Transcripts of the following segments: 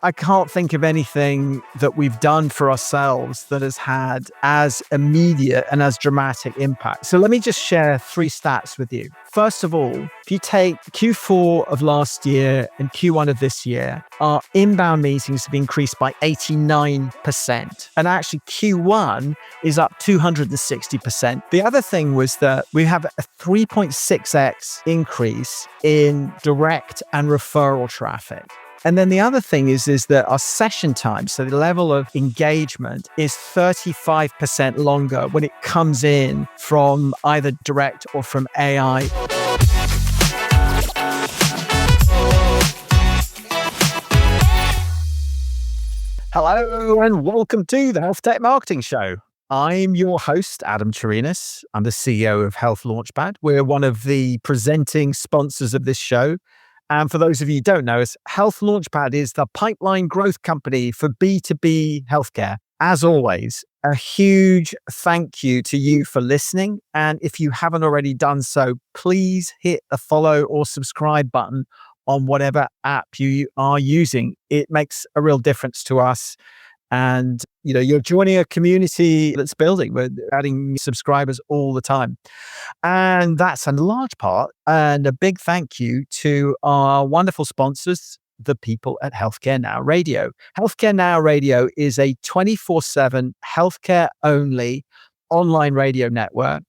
I can't think of anything that we've done for ourselves that has had as immediate and as dramatic impact. So let me just share 3 stats with you. First of all, if you take Q4 of last year and Q1 of this year, our inbound meetings have increased by 89%. And actually Q1 is up 260%. The other thing was that we have a 3.6x increase in direct and referral traffic. And then the other thing is that our session time, so the level of engagement, is 35% longer when it comes in from either direct or from AI. Hello and welcome to the Healthtech Marketing Show. I'm your host, Adam Turinas. I'm the CEO of Health Launchpad. We're one of the presenting sponsors of this show. And for those of you who don't know us, Health Launchpad is the pipeline growth company for B2B healthcare. As always, a huge thank you to you for listening. And if you haven't already done so, please hit the follow or subscribe button on whatever app you are using. It makes a real difference to us. And, you're joining a community that's building. We're adding subscribers all the time. And that's a large part. And a big thank you to our wonderful sponsors, the people at Healthcare Now Radio. Healthcare Now Radio is a 24/7 healthcare only online radio network.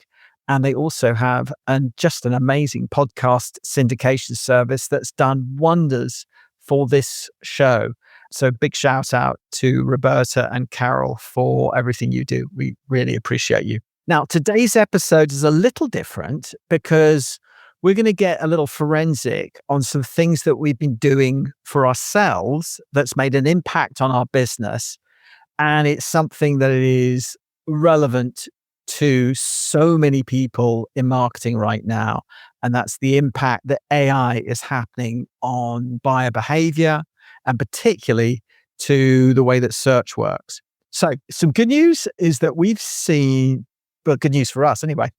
And they also have just an amazing podcast syndication service that's done wonders for this show. So big shout out to Roberta and Carol for everything you do. We really appreciate you. Now, today's episode is a little different because we're going to get a little forensic on some things that we've been doing for ourselves that's made an impact on our business. And it's something that is relevant to so many people in marketing right now. And that's the impact that AI is happening on buyer behavior and particularly to the way that search works. So some good news is that we've seen, well, good news for us anyway,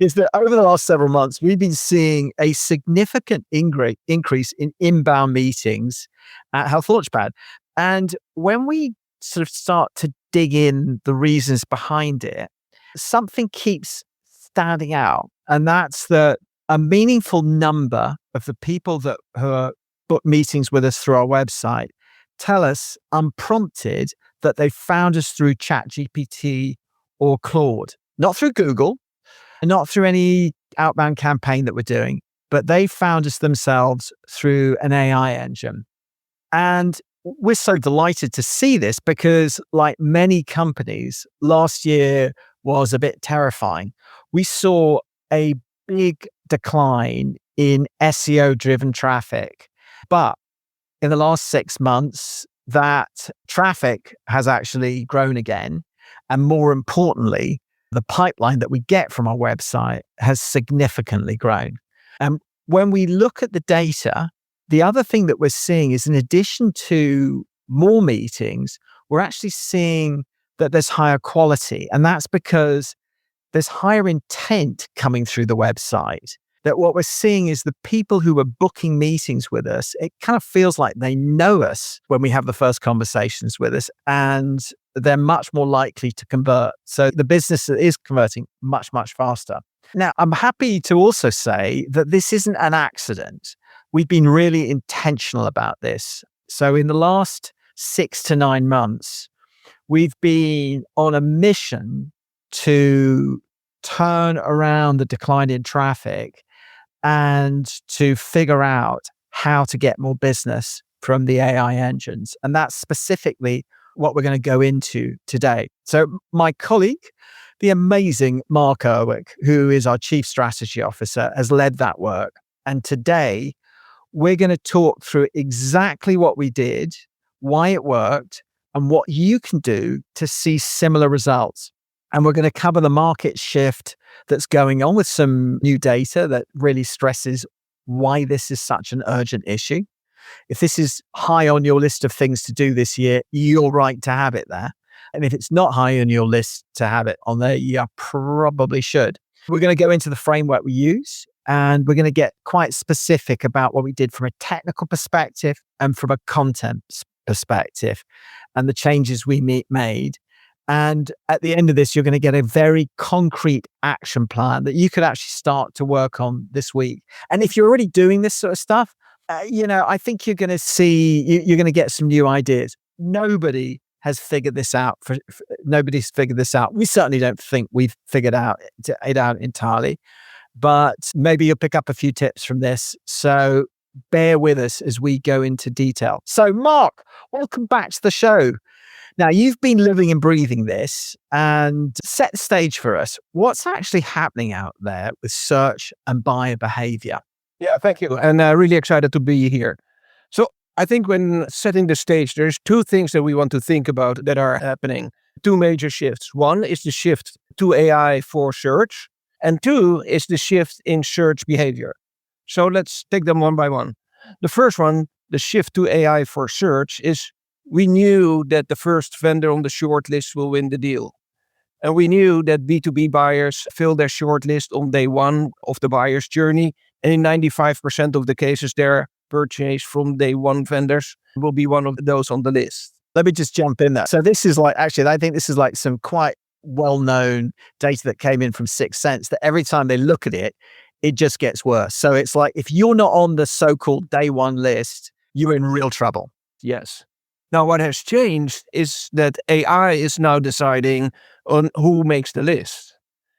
is that over the last several months, we've been seeing a significant increase in inbound meetings at Health Launchpad. And when we sort of start to dig in the reasons behind it, something keeps standing out. And that's that a meaningful number of the people that who book meetings with us through our website tell us unprompted that they found us through ChatGPT or Claude, not through Google, and not through any outbound campaign that we're doing, but they found us themselves through an AI engine. And we're so delighted to see this because, like many companies, last year was a bit terrifying. We saw a big decline in SEO-driven traffic. But in the last 6 months, that traffic has actually grown again. And more importantly, the pipeline that we get from our website has significantly grown. And when we look at the data, the other thing that we're seeing is in addition to more meetings, we're actually seeing that there's higher quality. And that's because there's higher intent coming through the website. That what we're seeing is the people who are booking meetings with us, it kind of feels like they know us when we have the first conversations with us, and they're much more likely to convert. So the business is converting much, much faster. Now, I'm happy to also say that this isn't an accident. We've been really intentional about this. So in the last 6 to 9 months, we've been on a mission to turn around the decline in traffic and to figure out how to get more business from the AI engines. And that's specifically what we're going to go into today. So my colleague, the amazing Mark Erwich, who is our Chief Strategy Officer, has led that work. And today, we're going to talk through exactly what we did, why it worked, and what you can do to see similar results. And we're going to cover the market shift that's going on with some new data that really stresses why this is such an urgent issue. If this is high on your list of things to do this year, you're right to have it there. And if it's not high on your list to have it on there, you probably should. We're going to go into the framework we use, and we're going to get quite specific about what we did from a technical perspective and from a content perspective and the changes we made. And at the end of this, you're going to get a very concrete action plan that you could actually start to work on this week. And if you're already doing this sort of stuff, I think you're going to see, you're going to get some new ideas. Nobody has figured this out. Nobody's figured this out. We certainly don't think we've figured it out entirely, but maybe you'll pick up a few tips from this. So bear with us as we go into detail. So Mark, welcome back to the show. Now, you've been living and breathing this, and set the stage for us. What's actually happening out there with search and buyer behavior? Yeah, thank you. And really excited to be here. So I think when setting the stage, there's two things that we want to think about that are happening. Two major shifts. One is the shift to AI for search, and two is the shift in search behavior. So let's take them one by one. The first one, the shift to AI for search, is we knew that the first vendor on the shortlist will win the deal. And we knew that B2B buyers fill their shortlist on day one of the buyer's journey. And in 95% of the cases, their purchase from day one vendors will be one of those on the list. Let me just jump in there. So this is like, actually, I think this is like some quite well-known data that came in from Sixth Sense, that every time they look at it, it just gets worse. So it's like, if you're not on the so-called day one list, you're in real trouble. Yes. Now, what has changed is that AI is now deciding on who makes the list.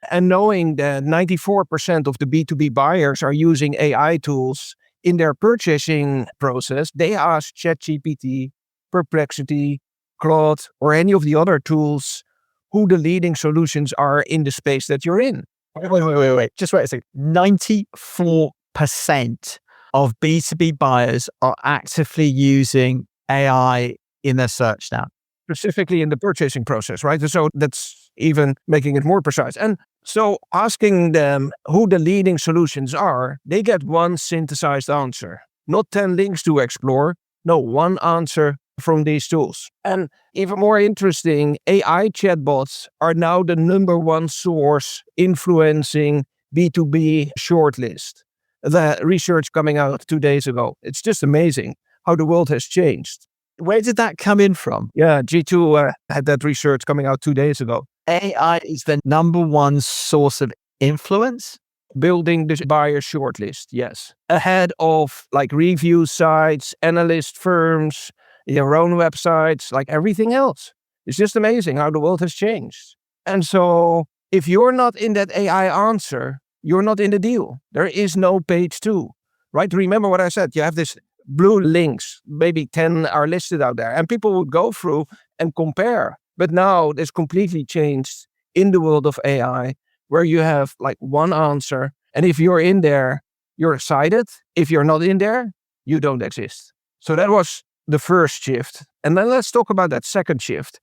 And knowing that 94% of the B2B buyers are using AI tools in their purchasing process, they ask ChatGPT, Perplexity, Claude, or any of the other tools who the leading solutions are in the space that you're in. Wait. Just wait a second. 94% of B2B buyers are actively using AI in their search now. Specifically in the purchasing process, right? So that's even making it more precise. And so asking them who the leading solutions are, they get one synthesized answer, not 10 links to explore. No, one answer from these tools. And even more interesting, AI chatbots are now the number one source influencing B2B shortlist. The research coming out 2 days ago. It's just amazing how the world has changed. Where did that come in from? Yeah, G2 had that research coming out 2 days ago. AI is the number one source of influence? Building the buyer shortlist, yes. Ahead of like review sites, analyst firms, your own websites, like everything else. It's just amazing how the world has changed. And so if you're not in that AI answer, you're not in the deal. There is no page 2, right? Remember what I said, you have this blue links, maybe 10 are listed out there, and people would go through and compare. But now it's completely changed in the world of AI, where you have like one answer. And if you're in there, you're excited. If you're not in there, you don't exist. So that was the first shift. And then let's talk about that second shift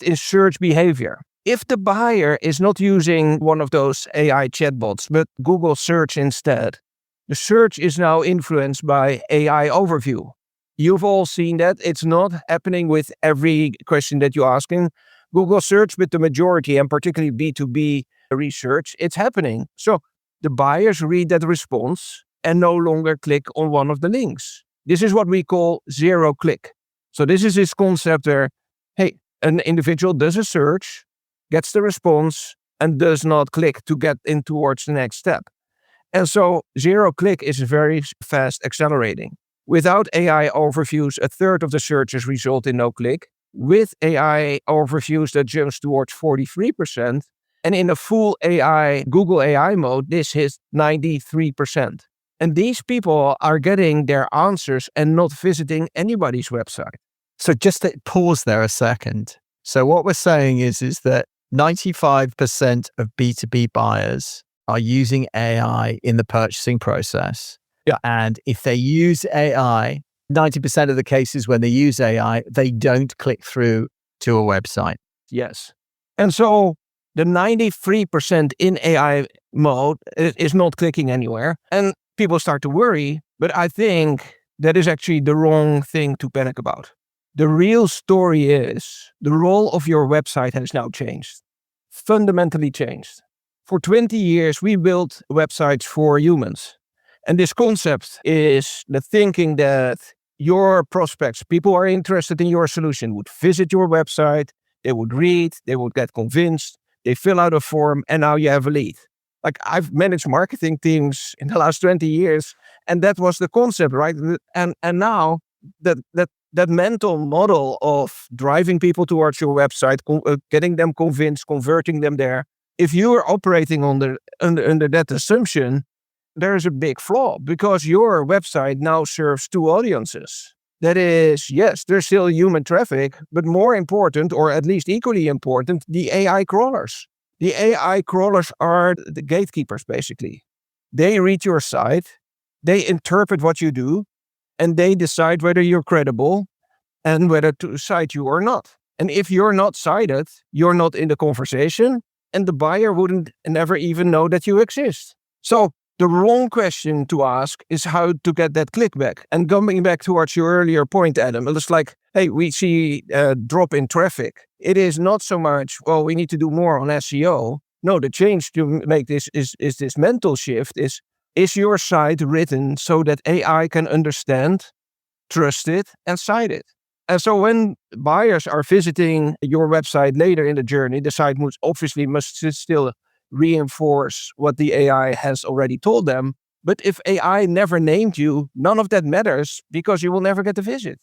in search behavior. If the buyer is not using one of those AI chatbots, but Google search instead, the search is now influenced by AI overview. You've all seen that. It's not happening with every question that you're asking Google search, but the majority, and particularly B2B research, it's happening. So the buyers read that response and no longer click on one of the links. This is what we call zero click. So this is this concept where, hey, an individual does a search, gets the response, and does not click to get in towards the next step. And so zero click is very fast accelerating. Without AI overviews, a third of the searches result in no click. With AI overviews, that jumps towards 43%. And in a full AI, Google AI mode, this hits 93%. And these people are getting their answers and not visiting anybody's website. So just to pause there a second. So what we're saying is that 95% of B2B buyers are using AI in the purchasing process. Yeah. And if they use AI, 90% of the cases when they use AI, they don't click through to a website. Yes. And so the 93% in AI mode is not clicking anywhere. And people start to worry, but I think that is actually the wrong thing to panic about. The real story is the role of your website has now changed, fundamentally changed. For 20 years, we built websites for humans. And this concept is the thinking that your prospects, people who are interested in your solution, would visit your website, they would read, they would get convinced, they fill out a form, and now you have a lead. Like, I've managed marketing teams in the last 20 years, and that was the concept, right? And now that mental model of driving people towards your website, getting them convinced, converting them there, if you are operating under that assumption, there's a big flaw, because your website now serves two audiences. That is, yes, there's still human traffic, but more important, or at least equally important, the AI crawlers. The AI crawlers are the gatekeepers, basically. They read your site, they interpret what you do, and they decide whether you're credible and whether to cite you or not. And if you're not cited, you're not in the conversation, and the buyer wouldn't never even know that you exist. So the wrong question to ask is how to get that clickback. And coming back towards your earlier point, Adam, it's like, hey, we see a drop in traffic. It is not so much, well, we need to do more on SEO. No, the change to make this is this mental shift is your site written so that AI can understand, trust it, and cite it? And so when buyers are visiting your website later in the journey, the site must still reinforce what the AI has already told them. But if AI never named you, none of that matters, because you will never get a visit.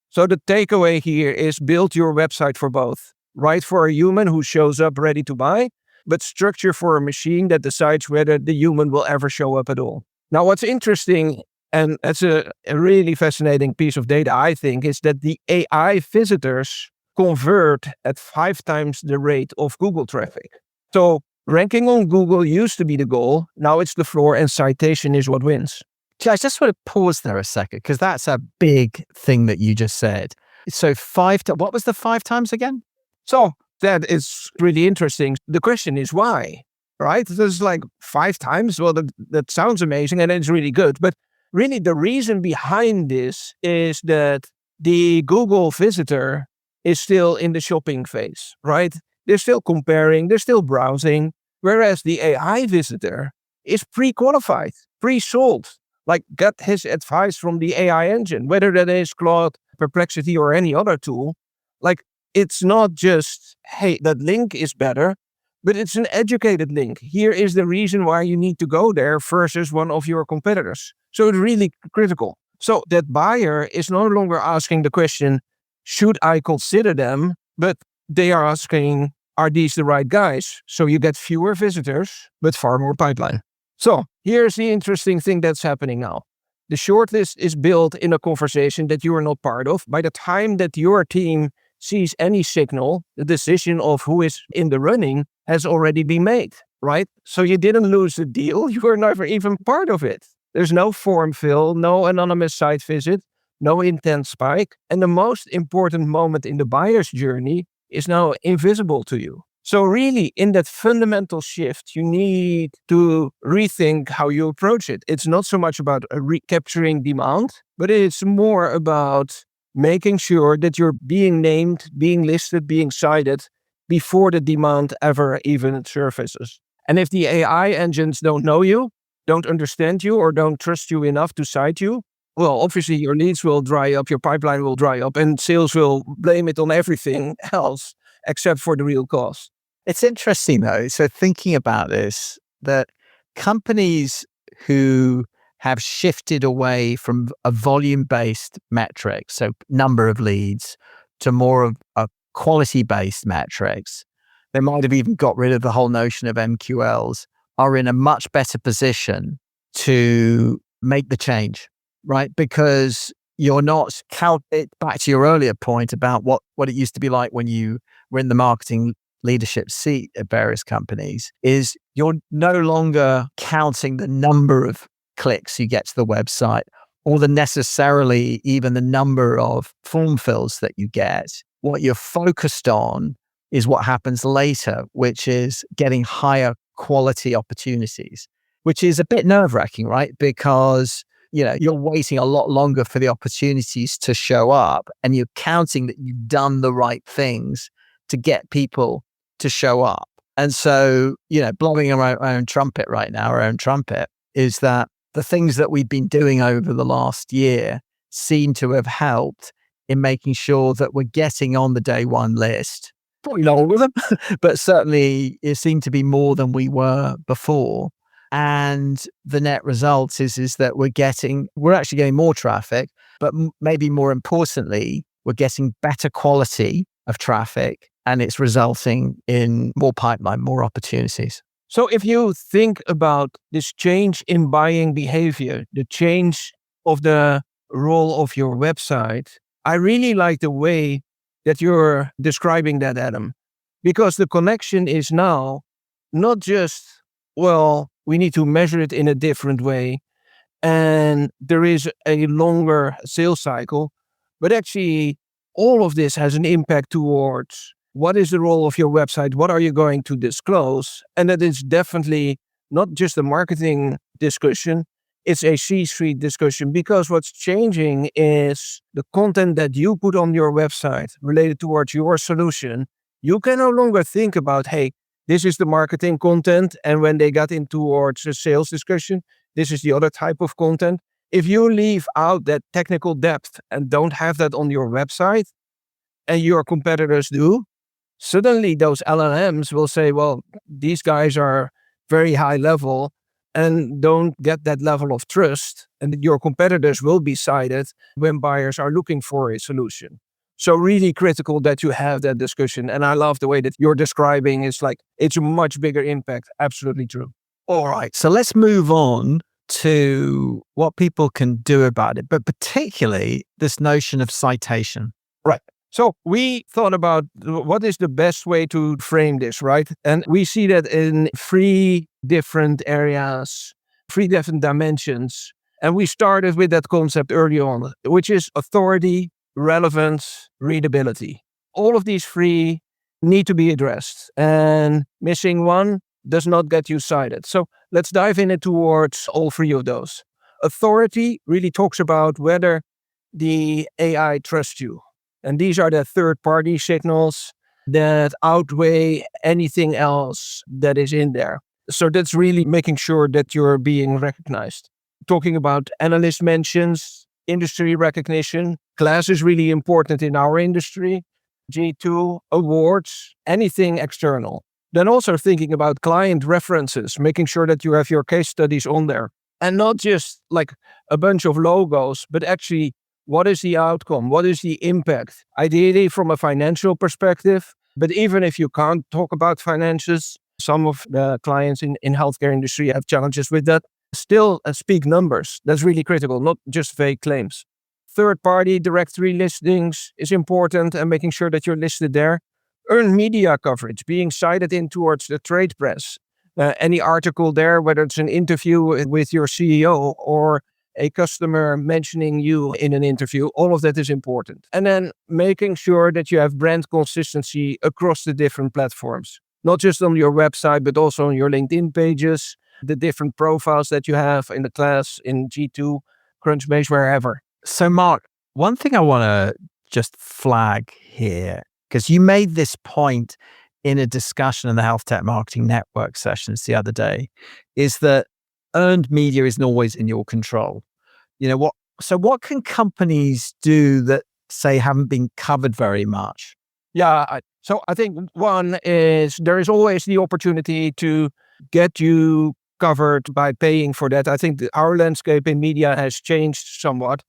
So the takeaway here is build your website for both. Write for a human who shows up ready to buy, but structure for a machine that decides whether the human will ever show up at all. Now, what's interesting, and that's a really fascinating piece of data, I think, is that the AI visitors convert at 5 times the rate of Google traffic. So ranking on Google used to be the goal. Now it's the floor, and citation is what wins. I just want to pause there a second, because that's a big thing that you just said. So what was the 5 times again? So that is really interesting. The question is why, right? There's like 5 times. Well, that sounds amazing, and it's really good. But really, the reason behind this is that the Google visitor is still in the shopping phase, right? They're still comparing, they're still browsing, whereas the AI visitor is pre-qualified, pre-sold, like got his advice from the AI engine, whether that is Claude, Perplexity, or any other tool. Like, it's not just, hey, that link is better, but it's an educated link. Here is the reason why you need to go there versus one of your competitors. So it's really critical. So that buyer is no longer asking the question, should I consider them? But they are asking, are these the right guys? So you get fewer visitors, but far more pipeline. So here's the interesting thing that's happening now. The shortlist is built in a conversation that you are not part of. By the time that your team sees any signal, the decision of who is in the running has already been made, right? So you didn't lose the deal. You were never even part of it. There's no form fill, no anonymous site visit, no intent spike. And the most important moment in the buyer's journey is now invisible to you. So really, in that fundamental shift, you need to rethink how you approach it. It's not so much about recapturing demand, but it's more about making sure that you're being named, being listed, being cited before the demand ever even surfaces. And if the AI engines don't know you, don't understand you, or don't trust you enough to cite you, well, obviously your leads will dry up, your pipeline will dry up, and sales will blame it on everything else except for the real cost. It's interesting, though. So thinking about this, that companies who have shifted away from a volume-based metric, so number of leads, to more of a quality-based metrics, they might have even got rid of the whole notion of MQLs, are in a much better position to make the change, right? Because you're not back to your earlier point about what it used to be like when you were in the marketing leadership seat at various companies, is you're no longer counting the number of clicks you get to the website, or necessarily even the number of form fills that you get. What you're focused on is what happens later, which is getting higher quality opportunities, which is a bit nerve-wracking, right? Because you're waiting a lot longer for the opportunities to show up, and you're counting that you've done the right things to get people to show up. And so, blowing our own trumpet right now, our own trumpet, is that the things that we've been doing over the last year seem to have helped in making sure that we're getting on the day one list. Probably not all of them, but certainly it seemed to be more than we were before. And the net result is that we're actually getting more traffic, but maybe more importantly, we're getting better quality of traffic, and it's resulting in more pipeline, more opportunities. So if you think about this change in buying behavior, the change of the role of your website, I really like the way that you're describing that, Adam, because the connection is now not just, well, we need to measure it in a different way and there is a longer sales cycle, but actually all of this has an impact towards what is the role of your website, what are you going to disclose, and that is definitely not just a marketing discussion, it's a C-suite discussion, because what's changing is the content that you put on your website related towards your solution. You can no longer think about, hey, this is the marketing content, and when they got in towards a sales discussion, this is the other type of content. If you leave out that technical depth and don't have that on your website, and your competitors do, suddenly those LLMs will say, well, these guys are very high level and don't get that level of trust. And your competitors will be cited when buyers are looking for a solution. So really critical that you have that discussion. And I love the way that you're describing it's like, it's a much bigger impact. Absolutely true. All right. So let's move on to what people can do about it, but particularly this notion of citation. Right. So we thought about what is the best way to frame this, right? And we see that in 3 different areas, 3 different dimensions. And we started with that concept early on, which is authority, relevance, readability. All of these 3 need to be addressed, and missing one does not get you cited. So let's dive in it towards all 3 of those. Authority really talks about whether the AI trusts you. And these are the third-party signals that outweigh anything else that is in there. So that's really making sure that you're being recognized. Talking about analyst mentions, industry recognition, class is really important in our industry, G2, awards, anything external. Then also thinking about client references, making sure that you have your case studies on there. And not just like a bunch of logos, but actually what is the outcome? What is the impact? Ideally from a financial perspective, but even if you can't talk about finances, some of the clients in healthcare industry have challenges with that. Still speak numbers. That's really critical, not just vague claims. Third-party directory listings is important and making sure that you're listed there. Earned media coverage, being cited in towards the trade press. Any article there, whether it's an interview with your CEO or a customer mentioning you in an interview, all of that is important. And then making sure that you have brand consistency across the different platforms, not just on your website, but also on your LinkedIn pages, the different profiles that you have in the class, in G2, Crunchbase, wherever. So Mark, one thing I want to just flag here, because you made this point in a discussion in the Healthtech Marketing Network sessions the other day, is that earned media isn't always in your control. What can companies do that, say, haven't been covered very much? Yeah, so I think one is there is always the opportunity to get you covered by paying for that. I think our landscape in media has changed somewhat.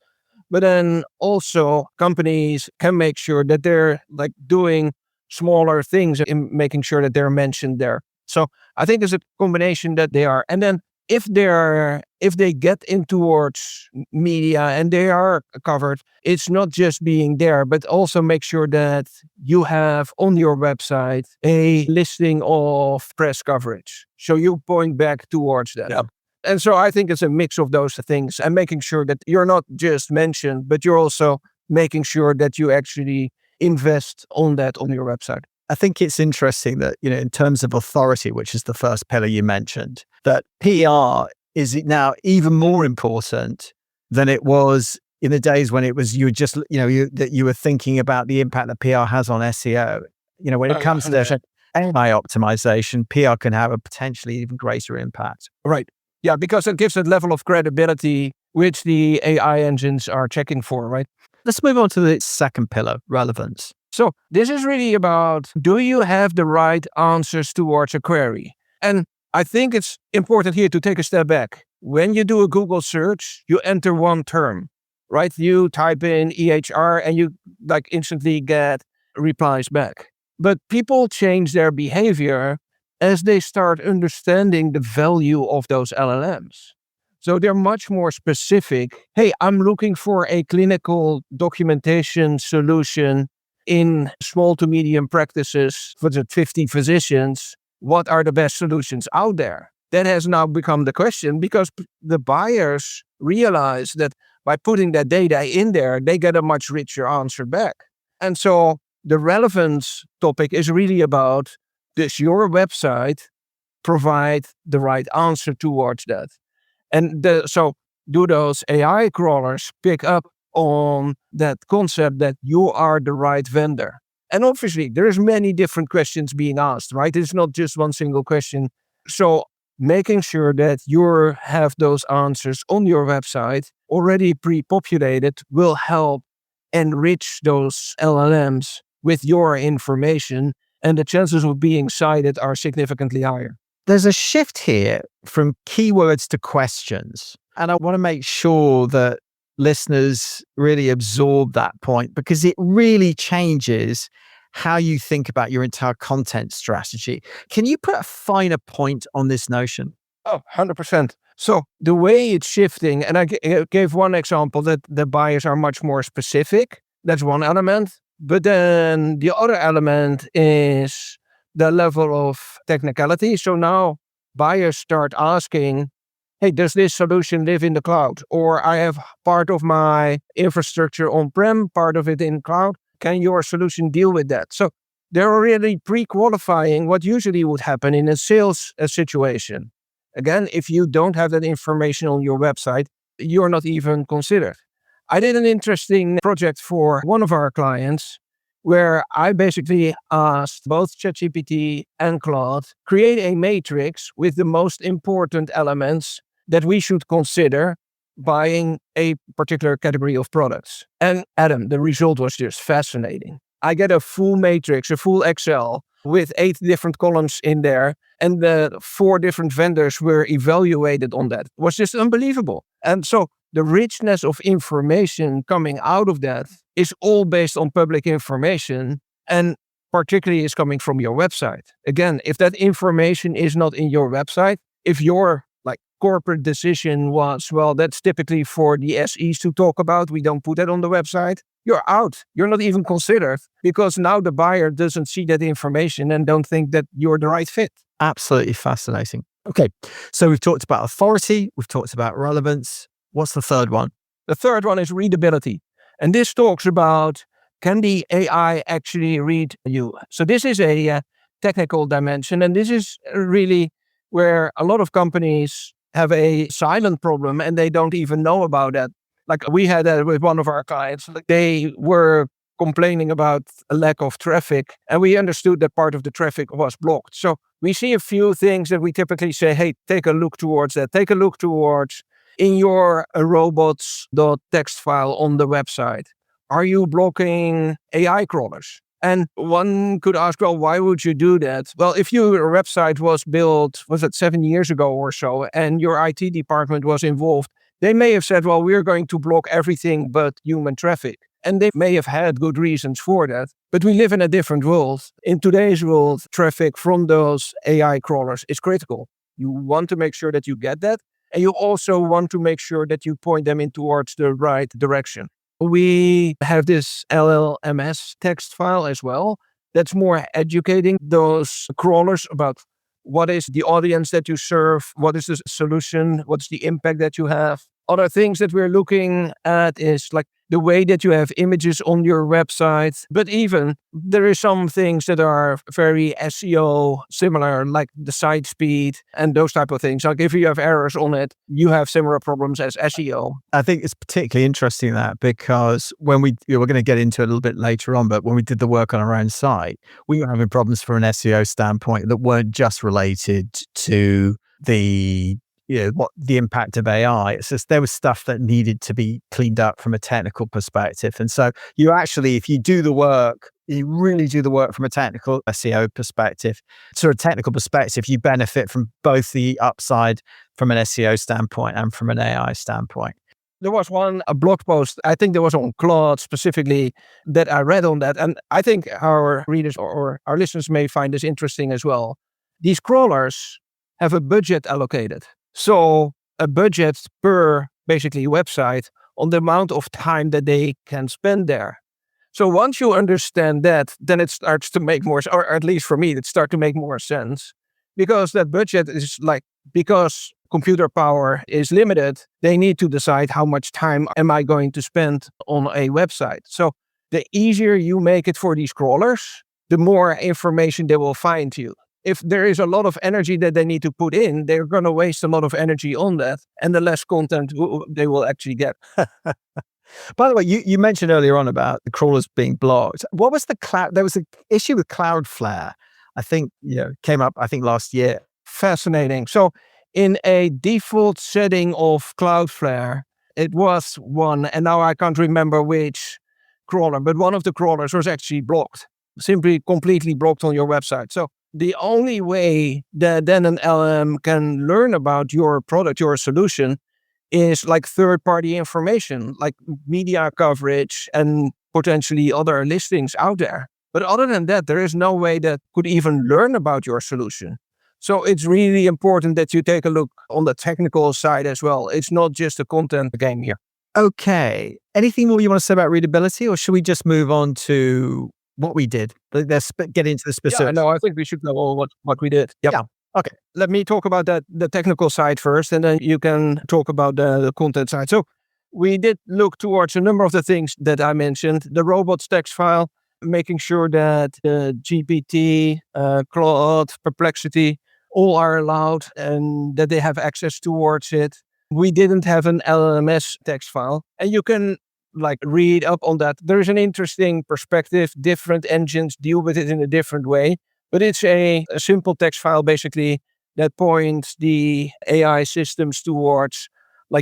But then also companies can make sure that they're like doing smaller things in making sure that they're mentioned there. So I think there's a combination that they are. And then if they get in towards media and they are covered, it's not just being there, but also make sure that you have on your website a listing of press coverage. So you point back towards that. Yep. And so I think it's a mix of those things and making sure that you're not just mentioned, but you're also making sure that you actually invest on that on your website. I think it's interesting that, in terms of authority, which is the first pillar you mentioned, that PR is now even more important than it was in the days when it was you were thinking about the impact that PR has on SEO. When it comes to AI optimization, PR can have a potentially even greater impact. Right. Yeah, because it gives a level of credibility which the AI engines are checking for, right? Let's move on to the second pillar, relevance. So this is really about, do you have the right answers towards a query? And I think it's important here to take a step back. When you do a Google search, you enter one term, right? You type in EHR and you instantly get replies back. But people change their behavior as they start understanding the value of those LLMs. So they're much more specific. Hey, I'm looking for a clinical documentation solution in small to medium practices for the 50 physicians. What are the best solutions out there? That has now become the question because the buyers realize that by putting that data in there, they get a much richer answer back. And so the relevance topic is really about, does your website provide the right answer towards that? And so do those AI crawlers pick up on that concept that you are the right vendor? And obviously, there's many different questions being asked, right? It's not just one single question. So making sure that you have those answers on your website already pre-populated will help enrich those LLMs with your information, and the chances of being cited are significantly higher. There's a shift here from keywords to questions. And I want to make sure that listeners really absorb that point because it really changes how you think about your entire content strategy. Can you put a finer point on this notion? Oh, 100%. So the way it's shifting, and I gave one example that the buyers are much more specific. That's one element. But then the other element is the level of technicality. So now buyers start asking, hey, does this solution live in the cloud? Or I have part of my infrastructure on-prem, part of it in cloud. Can your solution deal with that? So they're already pre-qualifying what usually would happen in a sales situation. Again, if you don't have that information on your website, you're not even considered. I did an interesting project for one of our clients where I basically asked both ChatGPT and Claude, create a matrix with the most important elements that we should consider buying a particular category of products. And Adam, the result was just fascinating. I get a full matrix, a full Excel with 8 different columns in there, and the 4 different vendors were evaluated on that. It was just unbelievable. And so the richness of information coming out of that is all based on public information, and particularly is coming from your website. Again, if that information is not in your website, if your corporate decision was, well, that's typically for the SEs to talk about, we don't put that on the website, you're out. You're not even considered because now the buyer doesn't see that information and don't think that you're the right fit. Absolutely fascinating. Okay, so we've talked about authority, we've talked about relevance. What's the third one? The third one is readability. And this talks about, can the AI actually read you? So this is a technical dimension, and this is really where a lot of companies have a silent problem and they don't even know about that. Like we had that with one of our clients. They were complaining about a lack of traffic, and we understood that part of the traffic was blocked. So we see a few things that we typically say, hey, take a look towards that. Take a look towards in your robots.txt file on the website. Are you blocking AI crawlers? And one could ask, well, why would you do that? Well, if your website was built, was it 7 years ago or so, and your IT department was involved, they may have said, well, we're going to block everything but human traffic. And they may have had good reasons for that. But we live in a different world. In today's world, traffic from those AI crawlers is critical. You want to make sure that you get that. And you also want to make sure that you point them in towards the right direction. We have this LLMS text file as well that's more educating those crawlers about what is the audience that you serve, what is the solution, what's the impact that you have. Other things that we're looking at is like the way that you have images on your website. But even there is some things that are very SEO similar, like the site speed and those type of things. Like if you have errors on it, you have similar problems as SEO. I think it's particularly interesting that because when we're going to get into it a little bit later on, but when we did the work on our own site, we were having problems from an SEO standpoint that weren't just related to the what the impact of AI. It's just there was stuff that needed to be cleaned up from a technical perspective. And so you actually, if you do the work, you really do the work from a technical SEO perspective, sort of technical perspective, you benefit from both the upside from an SEO standpoint and from an AI standpoint. There was a blog post, I think there was on Claude specifically, that I read on that. And I think our readers or our listeners may find this interesting as well. These crawlers have a budget allocated. So a budget per basically website on the amount of time that they can spend there. So once you understand that, then it starts to make more, or at least for me, it starts to make more sense, because that budget is because computer power is limited, they need to decide how much time am I going to spend on a website. So the easier you make it for these crawlers, the more information they will find you. If there is a lot of energy that they need to put in, they're going to waste a lot of energy on that, and the less content they will actually get. By the way, you mentioned earlier on about the crawlers being blocked. What was the cloud? There was an issue with Cloudflare, I think, came up, I think, last year. Fascinating. So in a default setting of Cloudflare, it was one, and now I can't remember which crawler, but one of the crawlers was actually blocked, simply completely blocked on your website. So the only way that then an LM can learn about your product, your solution, is like third-party information, like media coverage and potentially other listings out there. But other than that, there is no way that could even learn about your solution. So it's really important that you take a look on the technical side as well. It's not just a content game here. Okay. Anything more you want to say about readability, or should we just move on to what we did? Let's get into the specifics. Yeah, no, I think we should know what we did. Yep. Yeah. Okay. Let me talk about the technical side first, and then you can talk about the content side. So we did look towards a number of the things that I mentioned. The robots text file, making sure that GPT, Claude, Perplexity, all are allowed and that they have access towards it. We didn't have an LLMS text file, and you can read up on that. There is an interesting perspective. Different engines deal with it in a different way, but it's a simple text file basically that points the AI systems towards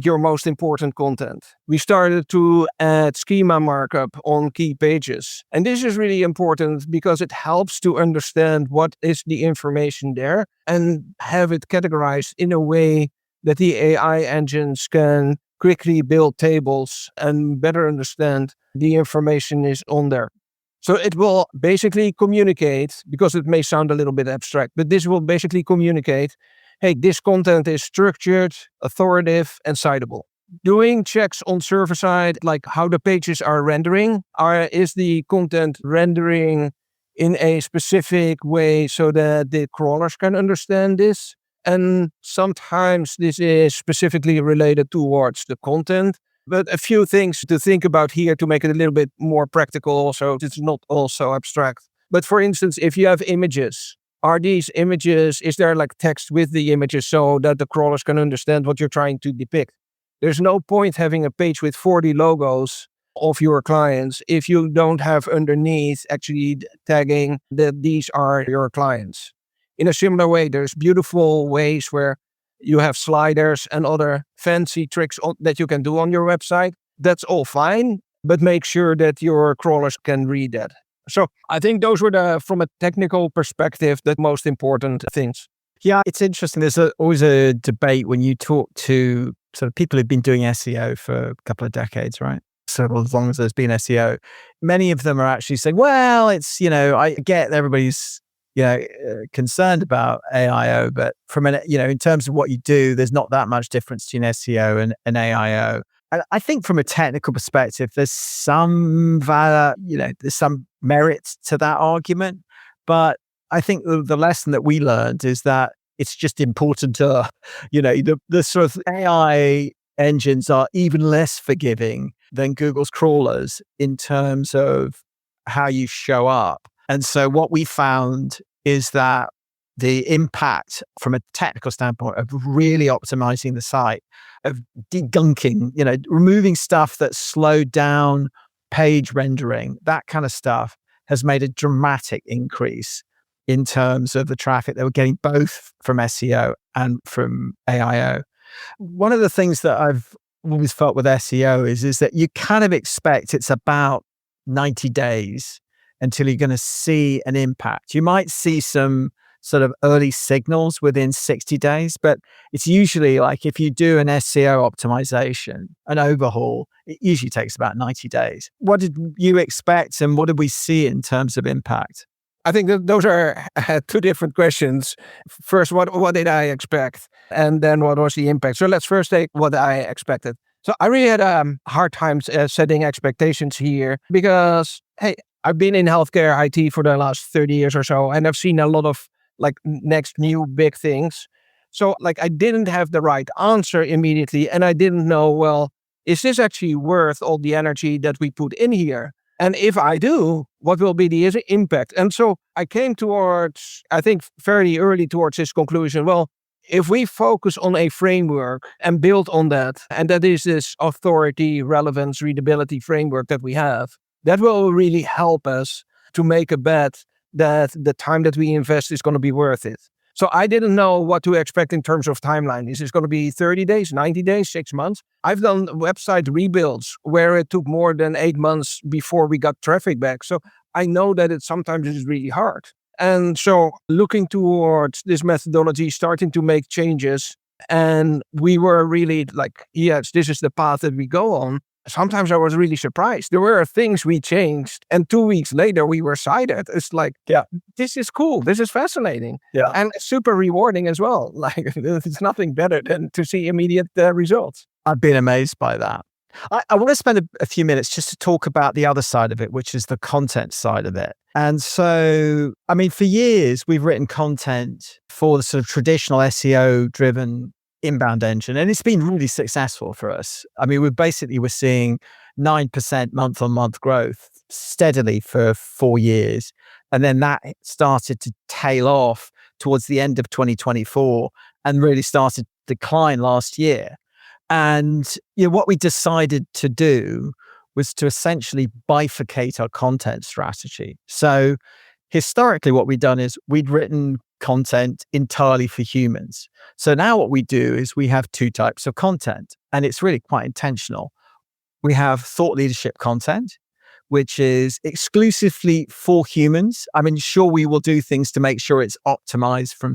your most important content. We started to add schema markup on key pages. And this is really important because it helps to understand what is the information there and have it categorized in a way that the AI engines can quickly build tables and better understand the information is on there. So it will basically communicate, because it may sound a little bit abstract, but this will basically communicate, hey, this content is structured, authoritative, and citable. Doing checks on server side, like how the pages are rendering, is the content rendering in a specific way so that the crawlers can understand this. And sometimes this is specifically related towards the content. But a few things to think about here to make it a little bit more practical, so it's not all so abstract. But for instance, if you have images, are these images, is there text with the images so that the crawlers can understand what you're trying to depict? There's no point having a page with 40 logos of your clients if you don't have underneath actually tagging that these are your clients. In a similar way, there's beautiful ways where you have sliders and other fancy tricks that you can do on your website. That's all fine, but make sure that your crawlers can read that. So I think those were from a technical perspective, the most important things. Yeah, it's interesting. There's always a debate when you talk to sort of people who've been doing SEO for a couple of decades, right? So as long as there's been SEO, many of them are actually saying, well, it's, I get everybody's concerned about AIO, but from in terms of what you do, there's not that much difference between SEO and AIO. And I think from a technical perspective, there's some there's some merit to that argument. But I think the lesson that we learned is that it's just important to, the sort of AI engines are even less forgiving than Google's crawlers in terms of how you show up. And so what we found is that the impact from a technical standpoint of really optimizing the site, of degunking, removing stuff that slowed down page rendering, that kind of stuff has made a dramatic increase in terms of the traffic that we're getting both from SEO and from AIO. One of the things that I've always felt with SEO is that you kind of expect it's about 90 days until you're going to see an impact. You might see some sort of early signals within 60 days, but it's usually like if you do an SEO optimization, an overhaul, it usually takes about 90 days. What did you expect and what did we see in terms of impact? I think that those are two different questions. First, what did I expect? And then what was the impact? So let's first take what I expected. So I really had hard times setting expectations here because, hey, I've been in healthcare IT for the last 30 years or so, and I've seen a lot of like next new big things. So like I didn't have the right answer immediately, and I didn't know, well, is this actually worth all the energy that we put in here? And if I do, what will be the impact? And so I came towards, I think, fairly early towards this conclusion. Well, if we focus on a framework and build on that, and that is this authority, relevance, readability framework that we have, that will really help us to make a bet that the time that we invest is going to be worth it. So I didn't know what to expect in terms of timeline. Is this going to be 30 days, 90 days, 6 months? I've done website rebuilds where it took more than 8 months before we got traffic back. So I know that it sometimes is really hard. And so looking towards this methodology, starting to make changes, and we were really like, yes, this is the path that we go on. Sometimes I was really surprised. There were things we changed, and 2 weeks later we were cited. It's like, yeah, this is cool. This is fascinating. Yeah. And super rewarding as well. Like, it's nothing better than to see immediate results. I've been amazed by that. I want to spend a few minutes just to talk about the other side of it, which is the content side of it. And so, I mean, for years, we've written content for the sort of traditional SEO driven inbound engine, and it's been really successful for us. I mean, we're seeing 9% month on month growth steadily for 4 years. And then that started to tail off towards the end of 2024 and really started to decline last year. And what we decided to do was to essentially bifurcate our content strategy. So historically, what we'd done is we'd written content entirely for humans. So now what we do is we have 2 types of content, and it's really quite intentional. We have thought leadership content, which is exclusively for humans. I mean, sure, we will do things to make sure it's optimized from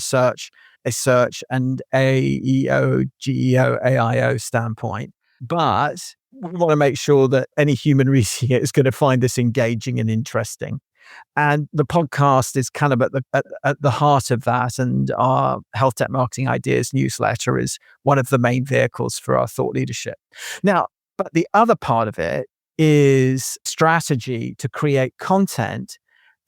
a search and AEO, GEO, AIO standpoint. But we want to make sure that any human reading it is going to find this engaging and interesting. And the podcast is kind of at the heart of that. And our Healthtech Marketing Ideas newsletter is one of the main vehicles for our thought leadership. Now, but the other part of it is strategy to create content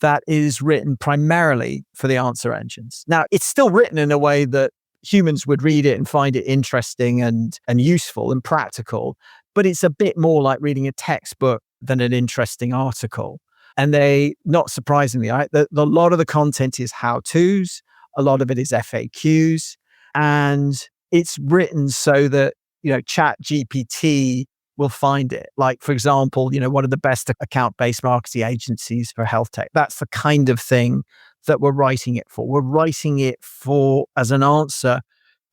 that is written primarily for the answer engines. Now, it's still written in a way that humans would read it and find it interesting and useful and practical, but it's a bit more like reading a textbook than an interesting article. And not surprisingly, right, a lot of the content is how-tos, a lot of it is FAQs, and it's written so that, ChatGPT will find it. Like, for example, one of the best account-based marketing agencies for health tech. That's the kind of thing that we're writing it for. We're writing it for as an answer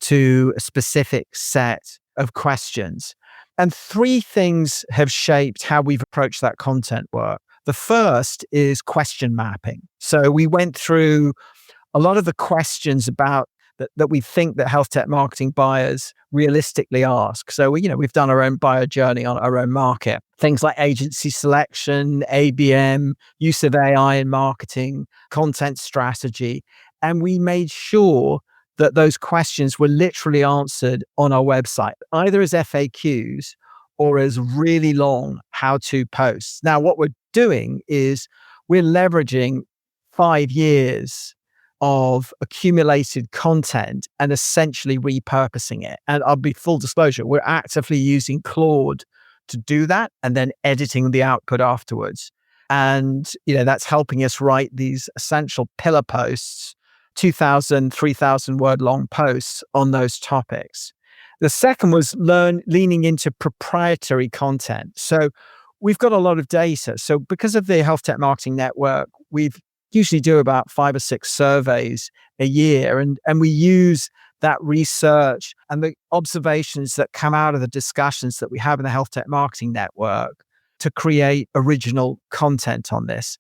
to a specific set of questions. And 3 things have shaped how we've approached that content work. The first is question mapping. So we went through a lot of the questions about that we think that health tech marketing buyers realistically ask. So we've done our own buyer journey on our own market. Things like agency selection, ABM, use of AI in marketing, content strategy. And we made sure that those questions were literally answered on our website, either as FAQs or as really long how-to posts. Now, what we're doing is we're leveraging 5 years of accumulated content and essentially repurposing it. And I'll be full disclosure, we're actively using Claude to do that and then editing the output afterwards. And, that's helping us write these essential pillar posts, 2,000, 3,000 word long posts on those topics. The second was leaning into proprietary content. So we've got a lot of data. So because of the Health Tech Marketing Network, we've usually do about 5 or 6 surveys a year. And we use that research and the observations that come out of the discussions that we have in the Health Tech Marketing Network to create original content on this.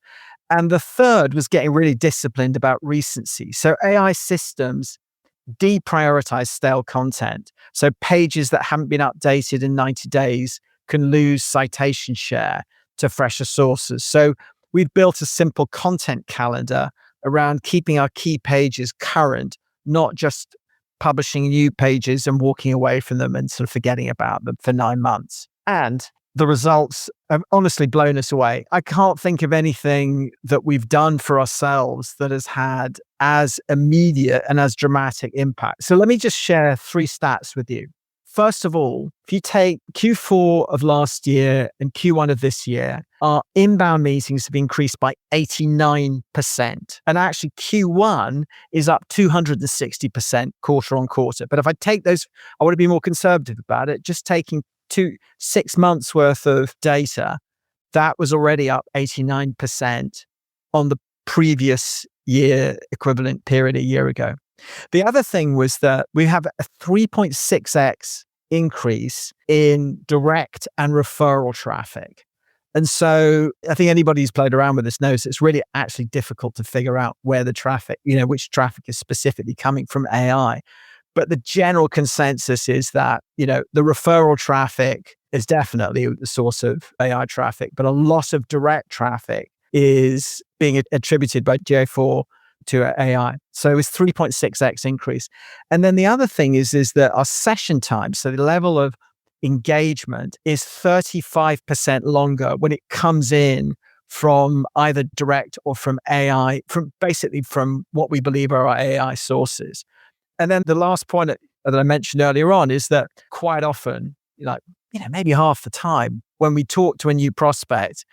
And the third was getting really disciplined about recency. So AI systems deprioritize stale content. So pages that haven't been updated in 90 days can lose citation share to fresher sources. So we've built a simple content calendar around keeping our key pages current, not just publishing new pages and walking away from them and sort of forgetting about them for 9 months. And the results have honestly blown us away. I can't think of anything that we've done for ourselves that has had as immediate and as dramatic impact. So let me just share 3 stats with you. First of all, if you take Q4 of last year and Q1 of this year, our inbound meetings have increased by 89%. And actually Q1 is up 260% quarter on quarter. But if I take those, I want to be more conservative about it, just taking 6 months worth of data, that was already up 89% on the previous year equivalent period a year ago. The other thing was that we have a 3.6x increase in direct and referral traffic. And so I think anybody who's played around with this knows it's really actually difficult to figure out where the traffic, which traffic is specifically coming from AI. But the general consensus is that, the referral traffic is definitely the source of AI traffic, but a lot of direct traffic is being attributed by GA4 to AI. So it's 3.6x increase. And then the other thing is that our session time, so the level of engagement, is 35% longer when it comes in from either direct or from AI, from what we believe are our AI sources. And then the last point that I mentioned earlier on is that quite often, maybe half the time when we talk to a new prospect,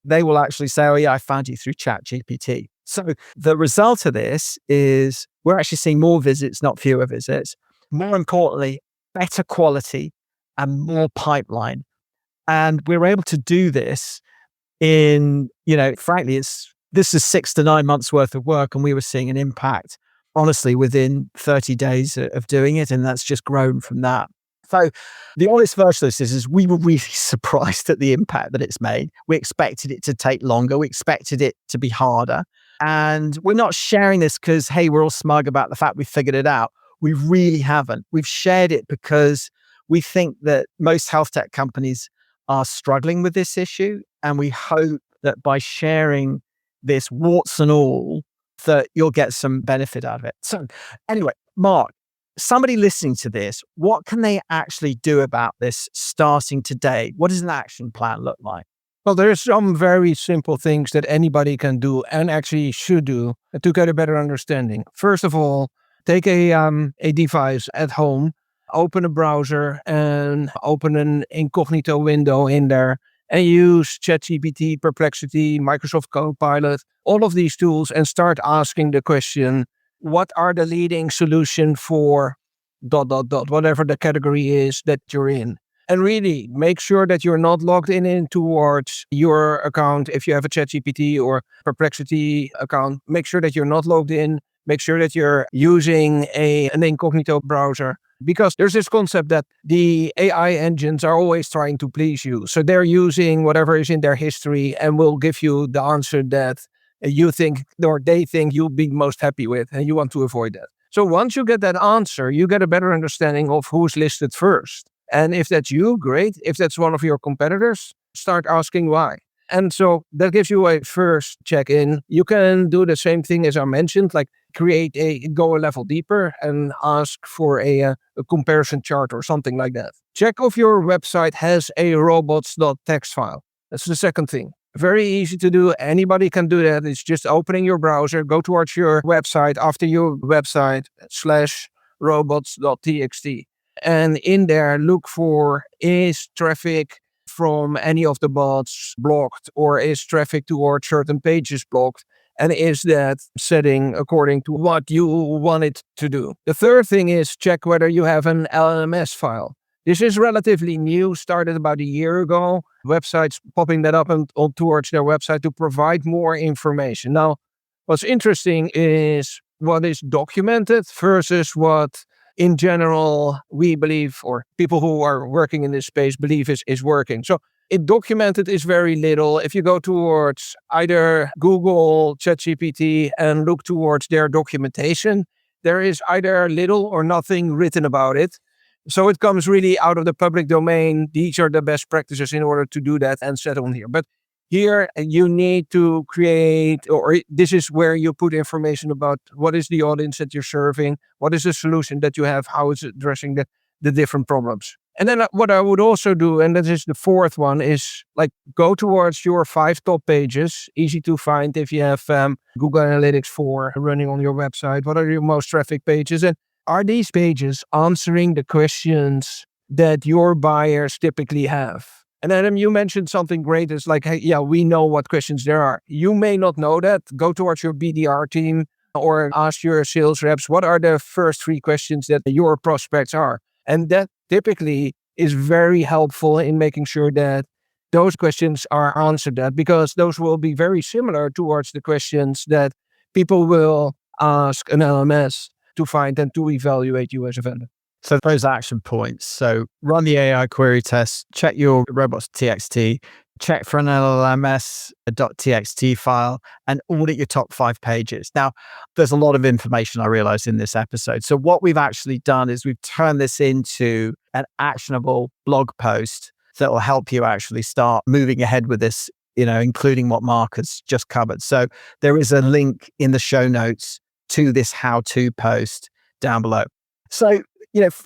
they will actually say, "Oh yeah, I found you through ChatGPT." So the result of this is we're actually seeing more visits, not fewer visits. More importantly, better quality and more pipeline. And we're able to do this in, frankly, this is 6 to 9 months worth of work, and we were seeing an impact, honestly, within 30 days of doing it. And that's just grown from that. So the honest version of this is we were really surprised at the impact that it's made. We expected it to take longer. We expected it to be harder. And we're not sharing this because, hey, we're all smug about the fact we figured it out. We really haven't. We've shared it because we think that most health tech companies are struggling with this issue. And we hope that by sharing this, warts and all, that you'll get some benefit out of it. So anyway, Mark, somebody listening to this, what can they actually do about this starting today? What does an action plan look like? Well, there's some very simple things that anybody can do and actually should do to get a better understanding. First of all, take a device at home, open a browser and open an incognito window in there and use ChatGPT, Perplexity, Microsoft Copilot, all of these tools, and start asking the question, what are the leading solution for ... whatever the category is that you're in. And really make sure that you're not logged in towards your account. If you have a ChatGPT or Perplexity account, make sure that you're not logged in. Make sure that you're using an incognito browser. Because there's this concept that the AI engines are always trying to please you. So they're using whatever is in their history and will give you the answer that you think or they think you'll be most happy with, and you want to avoid that. So once you get that answer, you get a better understanding of who's listed first. And if that's you, great. If that's one of your competitors, start asking why. And so that gives you a first check-in. You can do the same thing as I mentioned, like go a level deeper and ask for a comparison chart or something like that. Check if your website has a robots.txt file. That's the second thing. Very easy to do. Anybody can do that. It's just opening your browser, go towards your website, after your website /robots.txt. And in there, look for, is traffic from any of the bots blocked, or is traffic towards certain pages blocked? And is that setting according to what you want it to do? The third thing is check whether you have an LMS file. This is relatively new, started about a year ago. Websites popping that up and towards their website to provide more information. Now, what's interesting is what is documented versus what in general, we believe, or people who are working in this space believe is working. So it documented is very little. If you go towards either Google, ChatGPT, and look towards their documentation, there is either little or nothing written about it. So it comes really out of the public domain. These are the best practices in order to do that and set on here. But here you need to create, or this is where you put information about what is the audience that you're serving, what is the solution that you have, how is it addressing the different problems. And then what I would also do, and that is the fourth one, is like go towards your 5 top pages, easy to find if you have Google Analytics 4 running on your website. What are your most traffic pages? And are these pages answering the questions that your buyers typically have? And Adam, you mentioned something great. It's like, hey, yeah, we know what questions there are. You may not know that. Go towards your BDR team or ask your sales reps, what are the first 3 questions that your prospects are? And that typically is very helpful in making sure that those questions are answered, because those will be very similar towards the questions that people will ask an LMS to find and to evaluate you as a vendor. So those action points. So run the AI query test, check your robots.txt, check for an LLMS.txt file, and audit your top 5 pages. Now, there's a lot of information I realized in this episode. So what we've actually done is we've turned this into an actionable blog post that will help you actually start moving ahead with this, including what Mark has just covered. So there is a link in the show notes to this how-to post down below. So,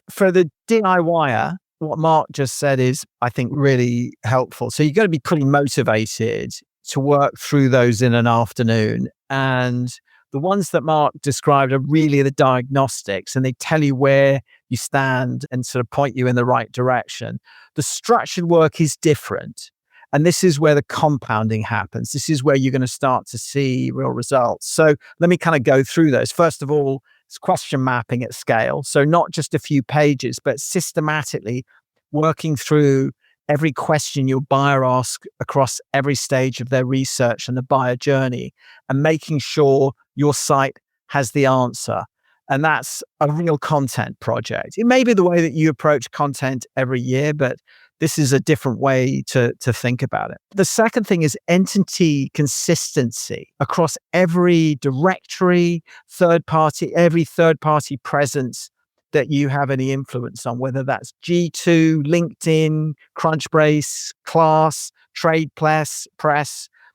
for the DIYer, what Mark just said is, I think, really helpful. So you've got to be pretty motivated to work through those in an afternoon. And the ones that Mark described are really the diagnostics, and they tell you where you stand and sort of point you in the right direction. The structured work is different. And this is where the compounding happens. This is where you're going to start to see real results. So let me kind of go through those. First of all, it's question mapping at scale. So not just a few pages, but systematically working through every question your buyer asks across every stage of their research and the buyer journey, and making sure your site has the answer. And that's a real content project. It may be the way that you approach content every year, but this is a different way to think about it. The second thing is entity consistency across every directory, every third-party presence that you have any influence on, whether that's G2, LinkedIn, Crunchbase, Class, Trade Press,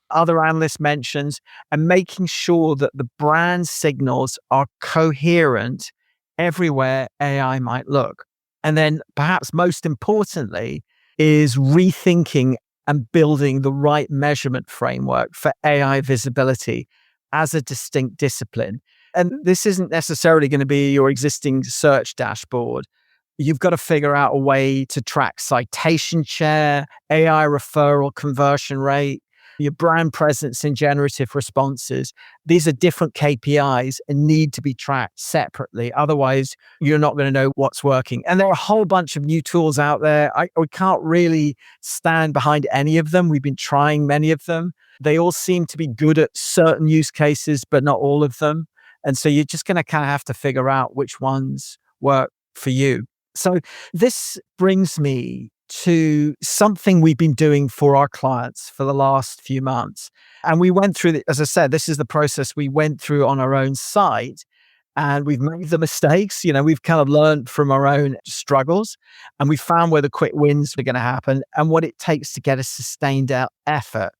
other analyst mentions, and making sure that the brand signals are coherent everywhere AI might look. And then perhaps most importantly is rethinking and building the right measurement framework for AI visibility as a distinct discipline. And this isn't necessarily going to be your existing search dashboard. You've got to figure out a way to track citation share, AI referral conversion rate, your brand presence in generative responses. These are different KPIs and need to be tracked separately. Otherwise, you're not going to know what's working. And there are a whole bunch of new tools out there. We can't really stand behind any of them. We've been trying many of them. They all seem to be good at certain use cases, but not all of them. And so you're just going to kind of have to figure out which ones work for you. So this brings me to something we've been doing for our clients for the last few months. And we went through, as I said, this is the process we went through on our own site. And we've made the mistakes, we've kind of learned from our own struggles, and we found where the quick wins are going to happen and what it takes to get a sustained effort.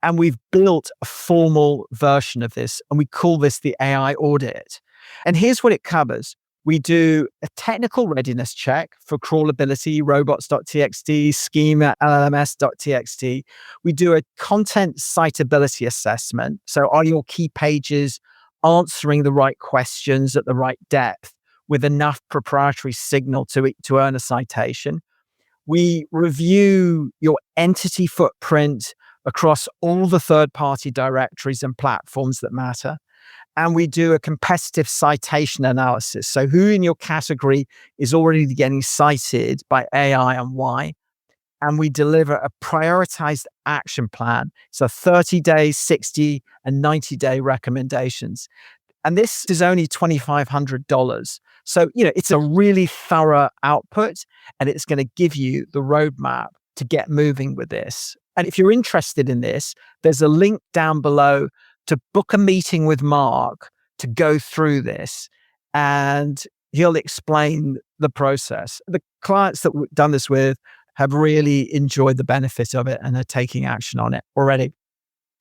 And we've built a formal version of this, and we call this the AI audit. And here's what it covers. We do a technical readiness check for crawlability, robots.txt, schema, LLMS.txt. We do a content citability assessment. So are your key pages answering the right questions at the right depth with enough proprietary signal to earn a citation? We review your entity footprint across all the third-party directories and platforms that matter. And we do a competitive citation analysis. So who in your category is already getting cited by AI and why? And we deliver a prioritized action plan. So 30-day, 60, and 90-day recommendations. And this is only $2,500. So, it's a really thorough output, and it's going to give you the roadmap to get moving with this. And if you're interested in this, there's a link down below to book a meeting with Mark to go through this, and he'll explain the process. The clients that we've done this with have really enjoyed the benefit of it and are taking action on it already.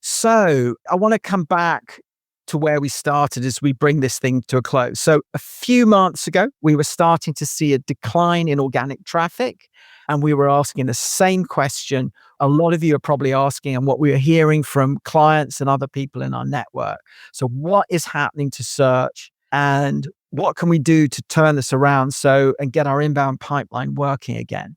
So I want to come back to where we started as we bring this thing to a close. So a few months ago, we were starting to see a decline in organic traffic, and we were asking the same question a lot of you are probably asking, and what we are hearing from clients and other people in our network. So what is happening to search, and what can we do to turn this around and get our inbound pipeline working again?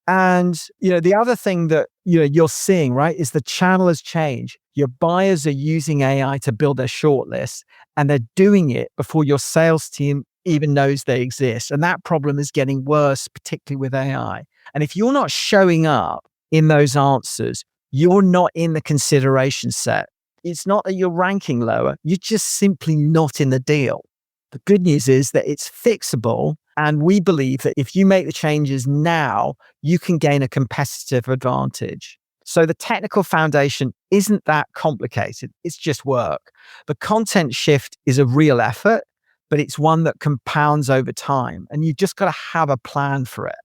And, the other thing that, you're seeing, right, is the channel has changed. Your buyers are using AI to build their shortlist, and they're doing it before your sales team even knows they exist. And that problem is getting worse, particularly with AI. And if you're not showing up in those answers, you're not in the consideration set. It's not that you're ranking lower. You're just simply not in the deal. The good news is that it's fixable. And we believe that if you make the changes now, you can gain a competitive advantage. So the technical foundation isn't that complicated. It's just work. The content shift is a real effort, but it's one that compounds over time. And you've just got to have a plan for it.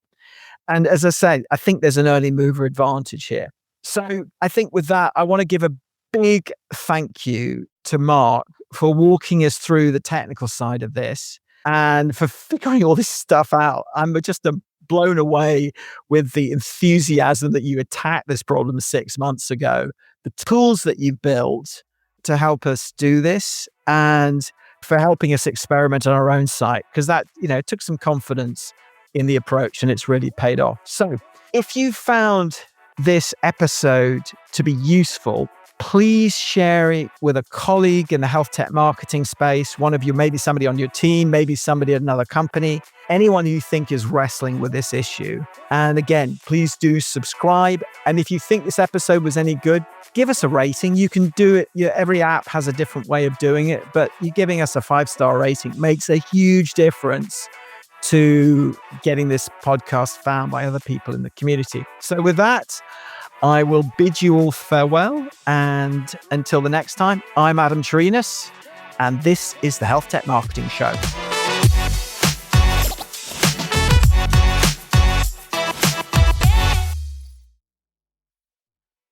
And as I said, I think there's an early mover advantage here. So I think with that, I want to give a big thank you to Mark for walking us through the technical side of this and for figuring all this stuff out. I'm just blown away with the enthusiasm that you attacked this problem 6 months ago, the tools that you've built to help us do this, and for helping us experiment on our own site, because that, took some confidence in the approach, and it's really paid off. So if you found this episode to be useful, please share it with a colleague in the health tech marketing space, one of you, maybe somebody on your team, maybe somebody at another company, anyone you think is wrestling with this issue. And again, please do subscribe. And if you think this episode was any good, give us a rating. You can do it. Every app has a different way of doing it, but you giving us a 5-star rating makes a huge difference to getting this podcast found by other people in the community. So with that, I will bid you all farewell. And until the next time, I'm Adam Turinas, and this is the Health Tech Marketing Show.